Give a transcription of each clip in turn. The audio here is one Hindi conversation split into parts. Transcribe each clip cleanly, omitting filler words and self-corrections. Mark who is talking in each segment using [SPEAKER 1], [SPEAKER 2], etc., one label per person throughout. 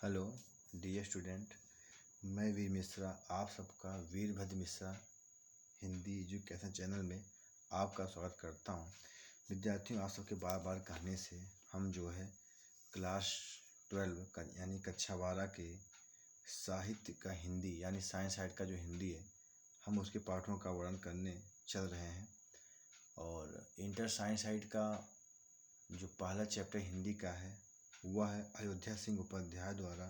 [SPEAKER 1] हेलो डियर स्टूडेंट, मैं वीर मिश्रा आप सबका वीरभद्र मिश्रा हिंदी एजुकेशन चैनल में आपका स्वागत करता हूं। विद्यार्थियों, आप सबके बार बार कहने से हम जो है क्लास 12 का यानी कक्षा 12 के साहित्य का हिंदी यानी साइंस साइड का जो हिंदी है, हम उसके पाठों का वर्णन करने चल रहे हैं। और इंटर साइंस साइड का जो पहला चैप्टर हिंदी का है वह है अयोध्या सिंह उपाध्याय द्वारा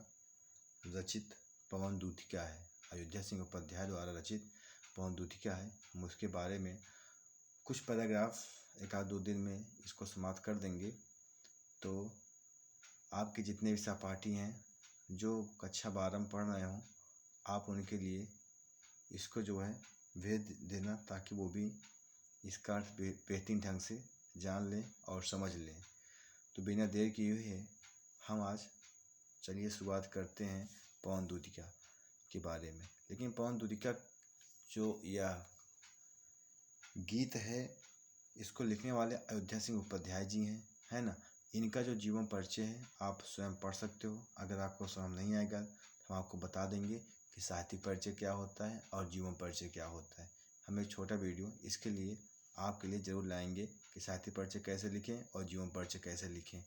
[SPEAKER 1] रचित पवन दूतिका है। अयोध्या सिंह उपाध्याय द्वारा रचित पवन दूतिका है। हम उसके बारे में कुछ पैराग्राफ एक आध दो दिन में इसको समाप्त कर देंगे। तो आपके जितने भी सहपाठी हैं जो कक्षा 12 में पढ़ रहे हों, आप उनके लिए इसको जो है भेज देना ताकि वो भी इसका अर्थ बेहतरीन ढंग से जान लें और समझ लें। तो बिना देर किए हुए हम आज चलिए शुरुआत करते हैं पवन दूतिका के बारे में। लेकिन पवन दूतिका जो यह गीत है, इसको लिखने वाले अयोध्या सिंह उपाध्याय जी हैं, है ना। इनका जो जीवन परिचय है आप स्वयं पढ़ सकते हो। अगर आपको समझ नहीं आएगा तो हम आपको बता देंगे कि साहित्यिक परिचय क्या होता है और जीवन परिचय क्या होता है। हम एक छोटा वीडियो इसके लिए आपके लिए ज़रूर लाएंगे कि साहित्यिक परिचय कैसे लिखें और जीवन परिचय कैसे लिखें।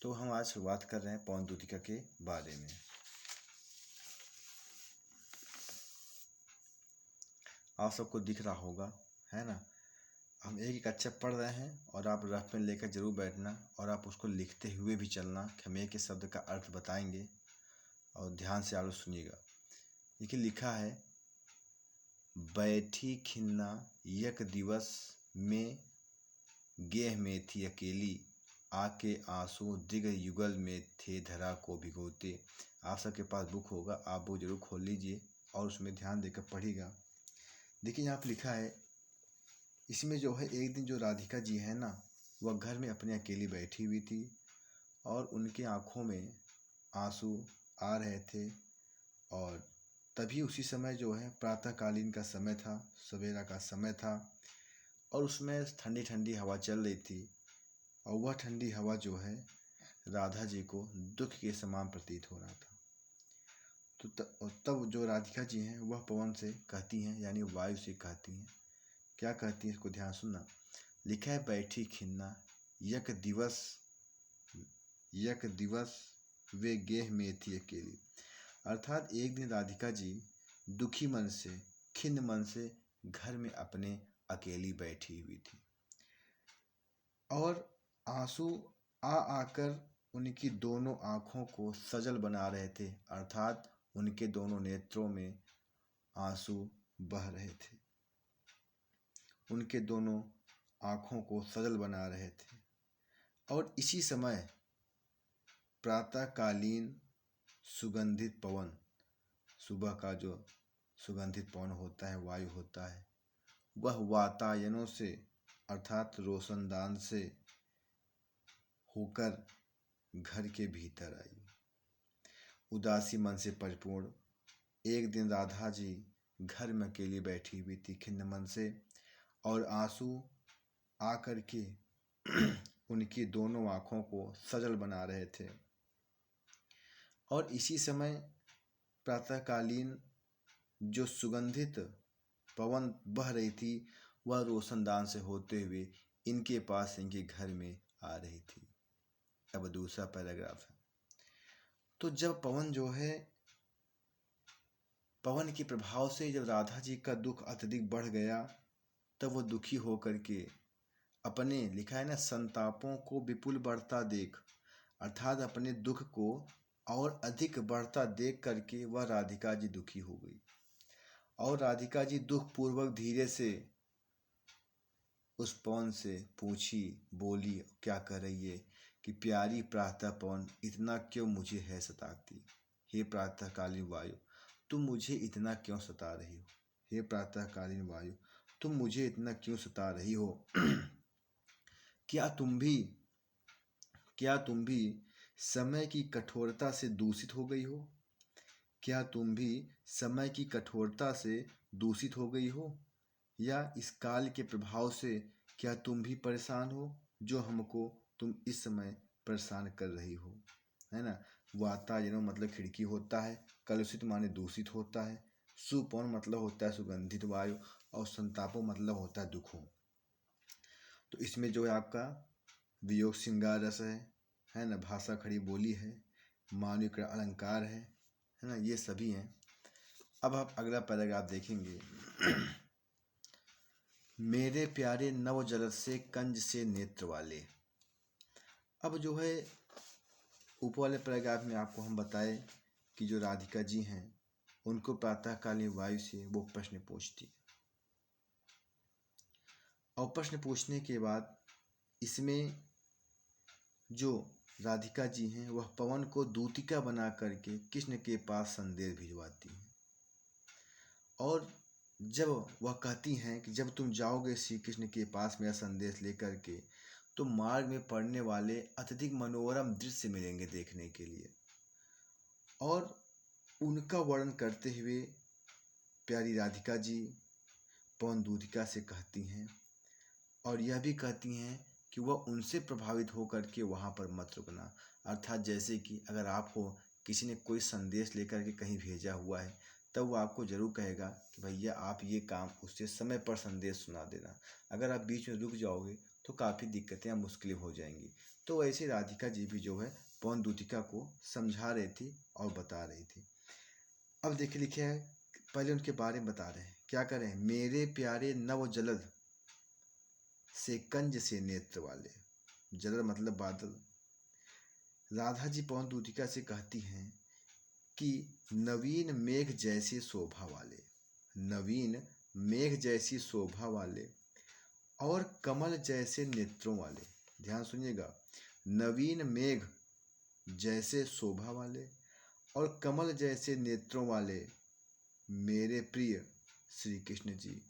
[SPEAKER 1] तो हम आज शुरुआत कर रहे हैं पवन दूतिका के बारे में। आप सबको दिख रहा होगा, है ना। हम एक ही कक्षा पढ़ रहे हैं और आप रफ पेन लेकर जरूर बैठना और आप उसको लिखते हुए भी चलना कि हम एक ही शब्द का अर्थ बताएंगे और ध्यान से आप सुनिएगा। देखिए लिखा है, बैठी खिन्ना यक दिवस में गेह में थी अकेली, आके आंसू दिग युगल में थे धरा को भिगोते। आप सबके पास बुक होगा, आप बुक जरूर खोल लीजिए और उसमें ध्यान देकर पढ़िएगा। देखिए यहाँ पर लिखा है, इसमें जो है एक दिन जो राधिका जी है ना, वह घर में अपने अकेली बैठी हुई थी और उनकी आंखों में आंसू आ रहे थे। और तभी उसी समय जो है प्रातःकालीन का समय था, सवेरा का समय था और उसमें ठंडी ठंडी हवा चल रही थी और वह ठंडी हवा जो है राधा जी को दुख के समान प्रतीत हो रहा था। तो तब जो राधिका जी हैं वह पवन से कहती हैं, यानी वायु से कहती हैं। क्या कहती है इसको ध्यान सुनना। लिखा है, बैठी खिन्ना यक दिवस वे गेह में थी अकेली। अर्थात एक दिन राधिका जी दुखी मन से, खिन्न मन से घर में अपने अकेली बैठी हुई थी और आंसू आकर उनकी दोनों आँखों को सजल बना रहे थे। अर्थात उनके दोनों नेत्रों में आंसू बह रहे थे, उनके दोनों आँखों को सजल बना रहे थे। और इसी समय प्रातःकालीन सुगंधित पवन, सुबह का जो सुगंधित पवन होता है, वायु होता है, वह वातायनों से अर्थात रोशनदान से होकर घर के भीतर आई। उदासी मन से परिपूर्ण एक दिन राधा जी घर में अकेली बैठी हुई थी खिन्न मन से और आंसू आकर के उनकी दोनों आँखों को सजल बना रहे थे। और इसी समय प्रातःकालीन जो सुगंधित पवन बह रही थी वह रोशनदान से होते हुए इनके पास, इनके घर में आ रही थी। अब दूसरा पैराग्राफ है। तो जब पवन जो है, पवन के प्रभाव से जब राधा जी का दुख अत्यधिक बढ़ गया, तब वो दुखी होकर के अपने, लिखा है ना, संतापों को विपुल बढ़ता देख, अर्थात अपने दुख को और अधिक बढ़ता देख करके वह राधिका जी दुखी हो गई। और राधिका जी दुख पूर्वक धीरे से उस पवन से पूछी, बोली, क्या कह रही है कि प्यारी प्रातः पवन इतना क्यों मुझे है सताती। हे प्रातःकालीन वायु तुम मुझे इतना क्यों सता रही हो। हे प्रातःकालीन वायु तुम मुझे इतना क्यों सता रही हो। क्या तुम भी समय की कठोरता से दूषित हो गई हो। क्या तुम भी समय की कठोरता से दूषित हो गई हो, या इस काल के प्रभाव से क्या तुम भी परेशान हो जो हमको तुम इस समय परेशान कर रही हो, है ना। वातायनो मतलब खिड़की होता है, कलुषित माने दूषित होता है, सुपौन मतलब होता है सुगंधित वायु, और संतापो मतलब होता है दुखों। तो इसमें जो है आपका वियोग श्रृंगार रस है ना, भाषा खड़ी बोली है, मानविक अलंकार है ना, ये सभी हैं। अब आप अगला पैराग्राफ देखेंगे। मेरे प्यारे नव जलद से कंज से नेत्र वाले। अब जो है ऊपर वाले पैराग्राफ में आपको हम बताए कि जो राधिका जी हैं उनको प्रातःकालीन वायु से वो प्रश्न पूछती, और प्रश्न पूछने के बाद इसमें जो राधिका जी हैं वह पवन को दूतिका बना करके कृष्ण के पास संदेश भिजवाती हैं, और जब वह कहती हैं कि जब तुम जाओगे श्री कृष्ण के पास मेरा संदेश लेकर के, तो मार्ग में पड़ने वाले अत्यधिक मनोरम दृश्य मिलेंगे देखने के लिए। और उनका वर्णन करते हुए प्यारी राधिका जी पवन दूतिका से कहती हैं, और यह भी कहती हैं कि वह उनसे प्रभावित होकर के वहाँ पर मत रुकना। अर्थात जैसे कि अगर आपको किसी ने कोई संदेश लेकर के कहीं भेजा हुआ है, तब वो आपको ज़रूर कहेगा कि भैया आप ये काम उससे समय पर संदेश सुना देना। अगर आप बीच में रुक जाओगे तो काफ़ी दिक्कतें या मुश्किलें हो जाएंगी। तो ऐसे राधिका जी भी जो है पवन दूतिका को समझा रही थी और बता रही थी। अब देखिए लिखे है, पहले उनके बारे में बता रहे हैं, क्या करें, मेरे प्यारे नव जलद से कंज से नेत्र वाले। जलद मतलब बादल। राधा जी पवन दूतिका से कहती हैं कि नवीन मेघ जैसी शोभा वाले, नवीन मेघ जैसी शोभा वाले और कमल जैसे नेत्रों वाले। ध्यान सुनिएगा, नवीन मेघ जैसे शोभा वाले और कमल जैसे नेत्रों वाले मेरे प्रिय श्री कृष्ण जी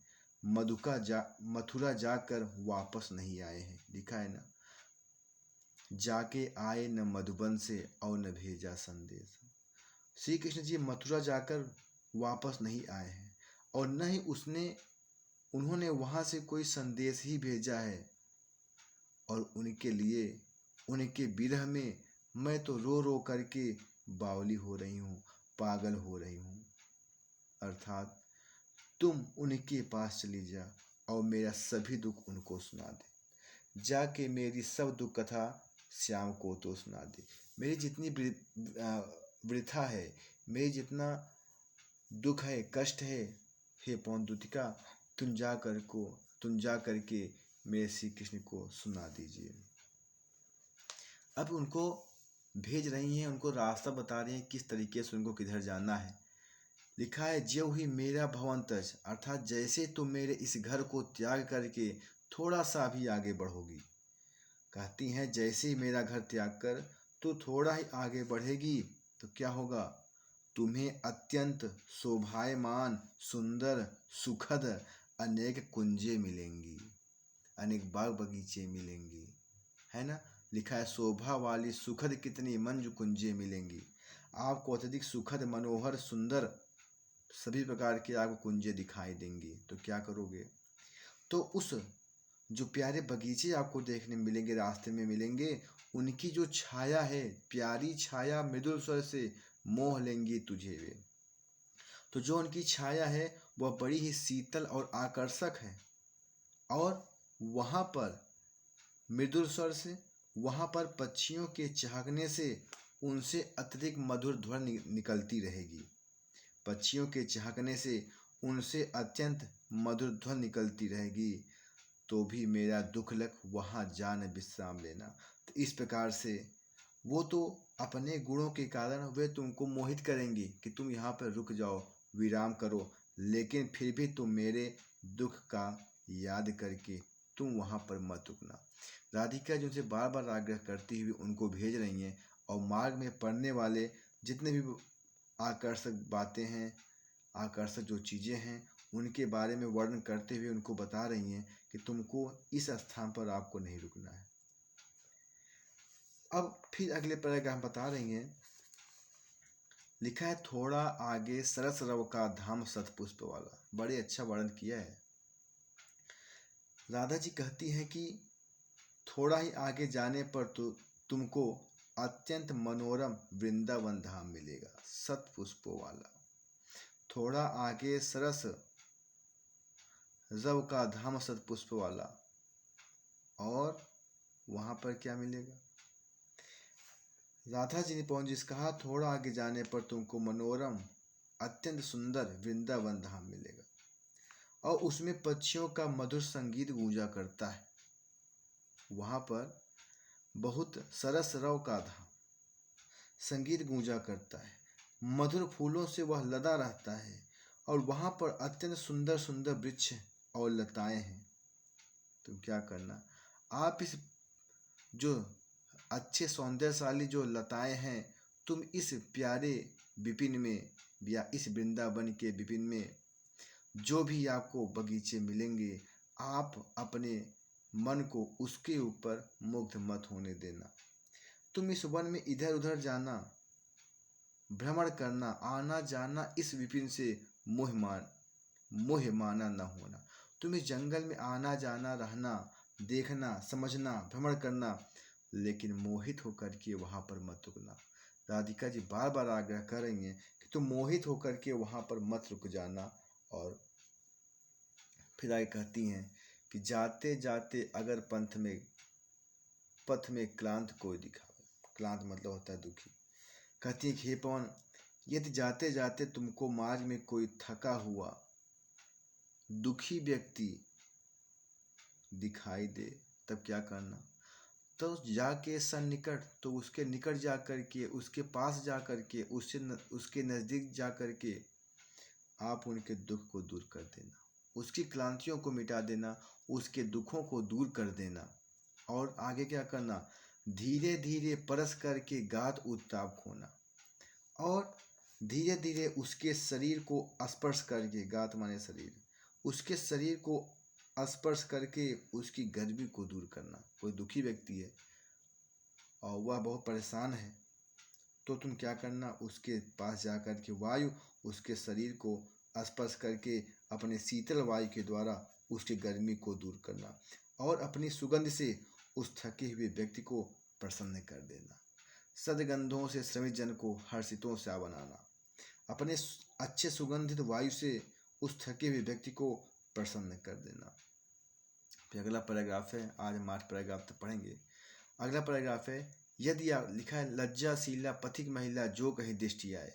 [SPEAKER 1] मथुरा जाकर वापस नहीं आए हैं। लिखा है ना, जाके आए न मधुबन से और न भेजा संदेश। श्री कृष्ण जी मथुरा जाकर वापस नहीं आए हैं, और न ही उन्होंने वहाँ से कोई संदेश ही भेजा है। और उनके लिए, उनके विरह में मैं तो रो रो करके बावली हो रही हूँ, पागल हो रही हूँ। अर्थात तुम उनके पास चली जा और मेरा सभी दुख उनको सुना दे, जाके मेरी सब दुख कथा श्याम को तो सुना दे। मेरी जितनी वृथा है, मेरी जितना दुख है, कष्ट है, हे पवन दूतिका, तुम जा करके मेरे श्री कृष्ण को सुना दीजिए। अब उनको भेज रही हैं, उनको रास्ता बता रही हैं किस तरीके से उनको किधर जाना है। लिखा है, ज्यों ही मेरा भवन तज, अर्थात जैसे तुम मेरे इस घर को त्याग करके थोड़ा सा भी आगे बढ़ोगी। कहती हैं जैसे ही मेरा घर त्याग कर तो थोड़ा ही आगे बढ़ेगी तो क्या होगा, तुम्हें अत्यंत शोभायमान सुंदर सुखद अनेक कुंजे मिलेंगी, अनेक बाग बगीचे मिलेंगी, है ना। लिखा है, शोभा वाली सुखद कितनी मंजू कुंजे मिलेंगी। आपको अत्यधिक सुखद मनोहर सुंदर सभी प्रकार के आपको कुंजे दिखाई देंगी। तो क्या करोगे, तो उस जो प्यारे बगीचे आपको देखने मिलेंगे, रास्ते में मिलेंगे, उनकी जो छाया है, प्यारी छाया मृदुल स्वर से मोह लेंगी तुझे वे। तो जो उनकी छाया है वह बड़ी ही शीतल और आकर्षक है, और वहाँ पर मृदुल स्वर से, वहाँ पर पक्षियों के चहकने से उनसे अत्यधिक मधुर ध्वनि निकलती रहेगी। पक्षियों के चहकने से उनसे अत्यंत मधुर ध्वनि निकलती रहेगी। तो भी मेरा दुख लग वहाँ जान विश्राम लेना। तो इस प्रकार से वो तो अपने गुणों के कारण वे तुमको मोहित करेंगी कि तुम यहाँ पर रुक जाओ, विराम करो, लेकिन फिर भी तुम मेरे दुख का याद करके तुम वहाँ पर मत रुकना। राधिका जी उनसे बार बार आग्रह करती हुई उनको भेज रही हैं, और मार्ग में पड़ने वाले जितने भी आकर्षक बातें हैं, आकर्षक जो चीज़ें हैं, उनके बारे में वर्णन करते हुए उनको बता रही हैं कि तुमको इस स्थान पर आपको नहीं रुकना है। अब फिर अगले पैराग्राफ बता रही हैं, लिखा है, थोड़ा आगे सरस रव का धाम शतपुष्प वाला। बड़े अच्छा वर्णन किया है। राधा जी कहती हैं कि थोड़ा ही आगे जाने पर तो तुमको अत्यंत मनोरम वृंदावन धाम मिलेगा, शत पुष्पों वाला। थोड़ा आगे सरस रव का धाम शत पुष्प वाला। और वहां पर क्या मिलेगा? राधा जी ने पवन जी से कहा, थोड़ा आगे जाने पर तुमको मनोरम अत्यंत सुंदर वृंदावन धाम मिलेगा, और उसमें पक्षियों का मधुर संगीत गूंजा करता है। वहां पर बहुत सरस रव का धाम, संगीत गूंजा करता है, मधुर फूलों से वह लदा रहता है, और वहां पर अत्यंत सुंदर सुंदर वृक्ष और लताएं हैं। तुम क्या करना, आप इस जो अच्छे सौंदर्यशाली जो लताएं हैं, तुम इस प्यारे विपिन में या इस वृंदावन के विपिन में जो भी आपको बगीचे मिलेंगे, आप अपने मन को उसके ऊपर मुग्ध मत होने देना। तुम इस वन में इधर उधर जाना, भ्रमण करना, आना जाना, इस विपिन से मोह माना न होना। तुम इस जंगल में आना जाना, रहना, देखना, समझना, भ्रमण करना, लेकिन मोहित होकर के वहां पर मत रुकना। राधिका जी बार बार आग्रह कर रही हैं कि तुम मोहित होकर के वहां पर मत रुक जाना। और फिर आगे कहती हैं कि जाते जाते अगर पथ में क्लांत कोई दिखावे, क्लांत मतलब होता है दुखी। कहती है कि हे पवन, यदि जाते जाते तुमको मार्ग में कोई थका हुआ दुखी व्यक्ति दिखाई दे, तब क्या करना? तो जाके सन्निकट, तो उसके निकट जा कर के, उसके पास जा कर के, उसके नज़दीक जा कर के आप उनके दुख को दूर कर देना, उसकी क्लांतियों को मिटा देना, उसके दुखों को दूर कर देना। और आगे क्या करना? धीरे धीरे परस करके गात उत्ताप खोना, और धीरे धीरे उसके शरीर को स्पर्श करके, गात माने शरीर, उसके शरीर को स्पर्श करके उसकी गर्मी को दूर करना। कोई दुखी व्यक्ति है और वह बहुत परेशान है, तो तुम क्या करना? उसके पास जाकर के वायु उसके शरीर को स्पर्श करके अपने शीतल वायु के द्वारा उसकी गर्मी को दूर करना, और अपनी सुगंध से उस थके हुए व्यक्ति को प्रसन्न कर देना। सदगंधों से श्रमित जन को हर्षितों से बनाना, अपने अच्छे सुगंधित वायु से उस थके हुए व्यक्ति को प्रसन्न कर देना। फिर अगला पैराग्राफ है, आज हम 8 पैराग्राफ तक पढ़ेंगे। अगला पैराग्राफ है, यदि आप लिखा है, लज्जाशीला पथिक महिला जो कहीं दृष्टि आए।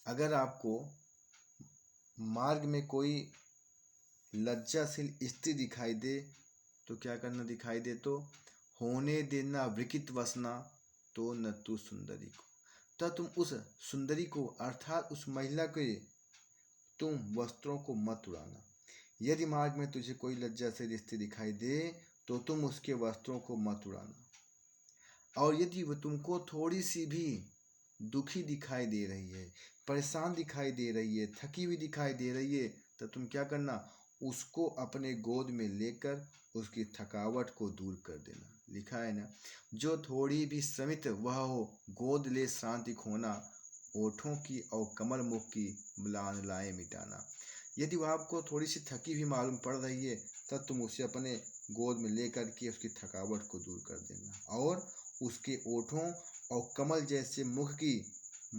[SPEAKER 1] अगर आपको मार्ग में कोई लज्जाशील स्त्री दिखाई दे तो क्या करना? दिखाई दे तो होने देना विकृत वसना तो न तू सुंदरी को, तब तुम उस सुंदरी को अर्थात उस महिला के तुम वस्त्रों को मत उड़ाना। यदि मार्ग में तुझे कोई लज्जाशील स्त्री दिखाई दे तो तुम उसके वस्त्रों को मत उड़ाना, और यदि वह तुमको थोड़ी सी भी दुखी दिखाई दे रही है, परेशान दिखाई दे रही है, थकी हुई दिखाई दे रही है, तो तुम क्या करना? उसको अपने गोद में लेकर उसकी थकावट को दूर कर देना। लिखा है ना, जो थोड़ी भी श्रमित वह हो, गोद ले शांति खोना, ओठों की और कमल मुख की म्लान लाए मिटाना। यदि वह आपको थोड़ी सी थकी हुई मालूम पड़ रही है, तब तुम उसे अपने गोद में लेकर के उसकी थकावट को दूर कर देना, और उसके ओठों और कमल जैसे मुख की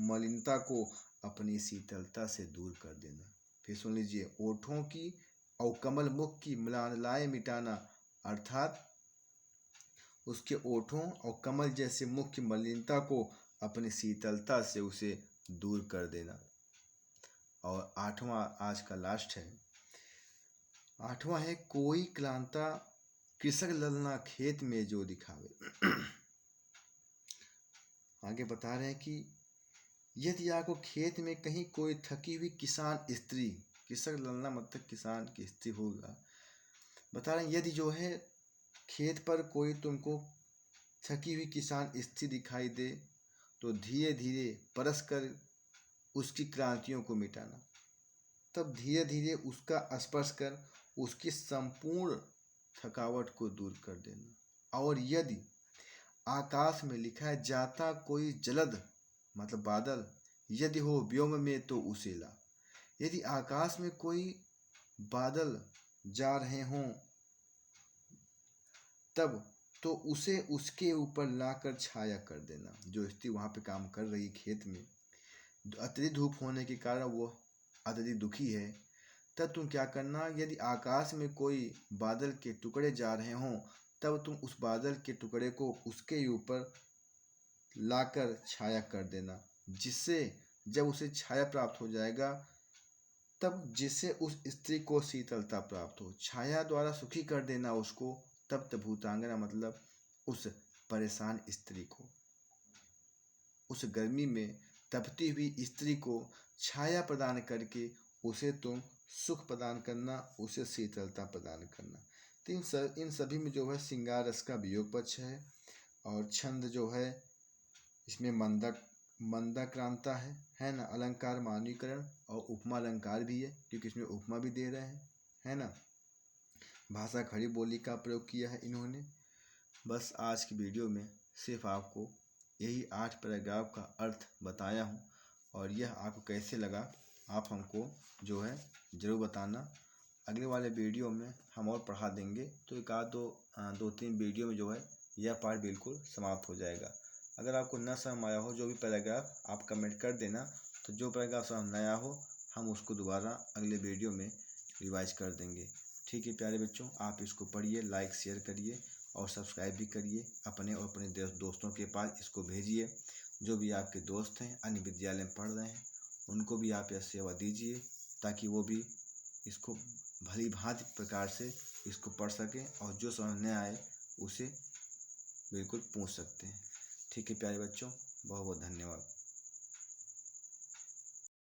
[SPEAKER 1] मलिनता को अपनी शीतलता से दूर कर देना। फिर सुन लीजिए, ओठों की और कमल मुख की म्लानलाएं मिटाना, अर्थात उसके ओठों और कमल जैसे मुख की मलिनता को अपनी शीतलता से उसे दूर कर देना। और 8वां आज का लास्ट है। 8वां है, कोई क्लांता कृषक ललना खेत में जो दिखावे। आगे बता रहे हैं कि यदि आपको खेत में कहीं कोई थकी हुई किसान स्त्री, कृषक ललना मतलब किसान की स्त्री होगा, बता रहे हैं यदि जो है खेत पर कोई तुमको थकी हुई किसान स्त्री दिखाई दे तो धीरे धीरे परस कर उसकी क्रांतियों को मिटाना, तब धीरे धीरे उसका स्पर्श कर उसकी संपूर्ण थकावट को दूर कर देना। और यदि आकाश में लिखा है, जाता कोई जलद मतलब बादल, यदि हो व्योम में तो उसे ला। यदि आकाश में कोई बादल जा रहे हों, तब तो उसे उसके ऊपर लाकर छाया कर देना। जो स्त्री वहाँ पे काम कर रही खेत में, अत्यधिक धूप होने के कारण वो अत्यधिक दुखी है, तब तुम क्या करना, यदि आकाश में कोई बादल के टुकड़े जा रहे हों, तब तुम उस बादल के टुकड़े को उसके ऊपर लाकर छाया कर देना, जिससे जब उसे छाया प्राप्त हो जाएगा तब जिससे उस स्त्री को शीतलता प्राप्त हो। छाया द्वारा सुखी कर देना उसको, तप्त भूतांगना मतलब उस परेशान स्त्री को, उस गर्मी में तपती हुई स्त्री को छाया प्रदान करके उसे तुम सुख प्रदान करना, उसे शीतलता प्रदान करना। तो इन सभी में जो है श्रृंगार रस का वियोग पक्ष है, और छंद जो है इसमें मंदाक्रांता है ना। अलंकार मानवीकरण और उपमा अलंकार भी है, क्योंकि इसमें उपमा भी दे रहे हैं, है ना। भाषा खड़ी बोली का प्रयोग किया है इन्होंने। बस आज की वीडियो में सिर्फ आपको यही 8 पैराग्राफ का अर्थ बताया हूँ, और यह आपको कैसे लगा आप हमको जो है ज़रूर बताना। अगले वाले वीडियो में हम और पढ़ा देंगे, तो एक आध दो तीन वीडियो में जो है यह पार्ट बिल्कुल समाप्त हो जाएगा। अगर आपको न समझ आया हो जो भी पैराग्राफ, आप कमेंट कर देना, तो जो पैराग्राफ समझ नया हो हम उसको दोबारा अगले वीडियो में रिवाइज कर देंगे। ठीक है प्यारे बच्चों, आप इसको पढ़िए, लाइक शेयर करिए और सब्सक्राइब भी करिए। अपने और अपने दोस्तों के पास इसको भेजिए। जो भी आपके दोस्त हैं अन्य विद्यालय में पढ़ रहे हैं, उनको भी आप यह सेवा दीजिए, ताकि वो भी इसको भली भांति प्रकार से इसको पढ़ सकें, और जो समझ न आए उसे बिल्कुल पूछ सकते हैं। ठीक है प्यारे बच्चों, बहुत बहुत धन्यवाद।